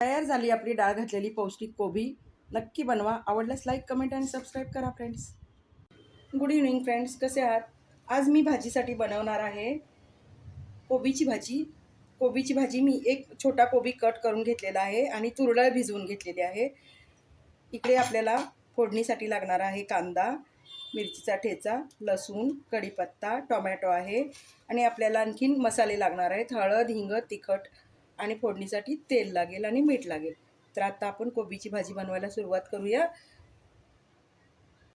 तयार झाली आपली डाळ घातलेली पौष्टिक कोबी. नक्की बनवा. आवडल्यास लाईक, कमेंट आणि सबस्क्राईब करा फ्रेंड्स. गुड इव्हनिंग फ्रेंड्स, कसे आहात? आज मी भाजीसाठी बनवणार आहे कोबीची भाजी. कोबीची भाजी मी एक छोटा कोबी कट करून घेतलेला आहे आणि तुरडाळ भिजवून घेतलेली आहे. इकडे आपल्याला फोडणीसाठी लागणार आहे कांदा, मिरचीचा ठेचा, लसूण, कढीपत्ता, टोमॅटो आहे आणि आपल्याला आणखीन मसाले लागणार आहेत. हळद, हिंग, तिखट आणि फोडणीसाठी तेल लागेल आणि मीठ लागेल. तर आता आपण कोबीची भाजी बनवायला सुरुवात करूया.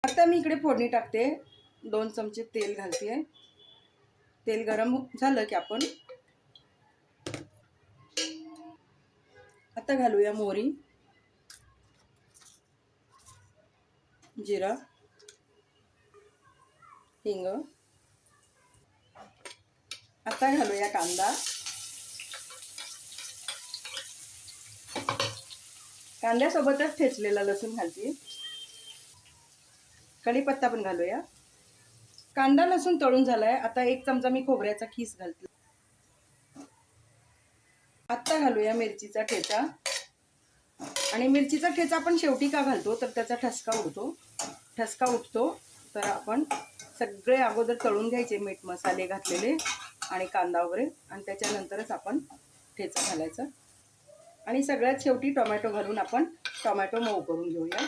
आता मी इकडे फोडणी टाकते. 2 चमचे तेल घालते. तेल गरम झालं की आपण आता घालूया मोहरी, जिरा, हिंग. आता घालूया कांदा. कांद्यासोबतच ठेचलेला लसूण घालते. कढीपत्ता पण घालूया. कांदा लसूण तळून झालाय. आता 1 चमचा मी खोबऱ्याचा खीस घालते. आता घालूया मिरचीचा ठेचा. आणि मिरचीचा ठेचा आपण शेवटी का घालतो तर त्याचा ठसका उठतो. तर आपण सगळे अगोदर तळून घ्यायचे, मीठ मसाले घातलेले आणि कांदा वगैरे, आणि त्याच्यानंतरच आपण ठेचा घालायचा. आणि सगळ्यात शेवटी टोमॅटो घालून आपण टोमॅटो मऊ करून घेऊया.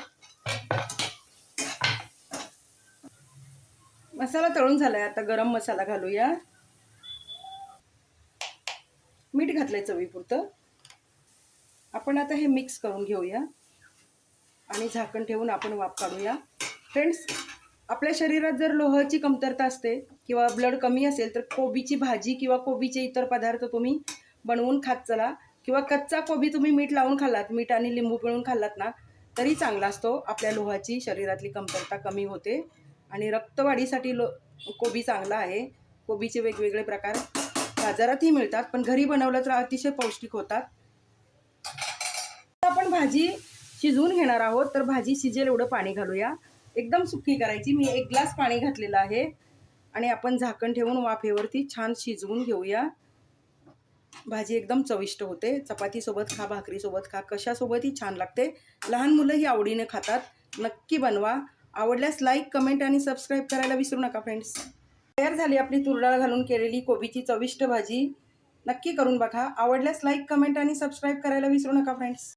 मसाला तळून झालाय. आता गरम मसाला घालूया. मीठ घातलंय चवीपुरतं. आपण आता हे मिक्स करून घेऊया आणि झाकण ठेवून आपण वाफ काढूया. फ्रेंड्स, आपल्या शरीरात जर लोहाची कमतरता असते किंवा ब्लड कमी असेल तर कोबीची भाजी किंवा कोबीचे इतर पदार्थ तुम्ही बनवून खात चला. किंवा कच्चा कोबी तुम्ही मीठ लावून खाल्लात, मीठ आणि लिंबू पिळून खाल्लात ना, तरी चांगला असतो. आपल्या लोहाची शरीरातली कमतरता कमी होते आणि रक्तवाढीसाठी कोबी चांगला आहे. कोबीचे वेगवेगळे प्रकार बाजारातही मिळतात, पण घरी बनवलं तर अतिशय पौष्टिक होतात. आपण भाजी शिजवून घेणार आहोत, तर भाजी शिजेल एवढं पाणी घालूया. एकदम सुकी करायची. मी 1 ग्लास पाणी घातलेलं आहे आणि आपण झाकण ठेवून वाफेवरती छान शिजवून घेऊया. भाजी एकदम चविष्ट होते. चपातीसोबत खा, भाकरीसोबत खा, कशासोबतही छान लागते. लहान मुलंही आवडीने खातात. नक्की बनवा. आवडल्यास लाईक, कमेंट आणि सबस्क्राईब करायला विसरू नका फ्रेंड्स. तयार झाली आपली तुरडाळ घालून केलेली कोबीची चविष्ट भाजी. नक्की करून बघा. आवडल्यास लाईक, कमेंट आणि सबस्क्राईब करायला विसरू नका फ्रेंड्स.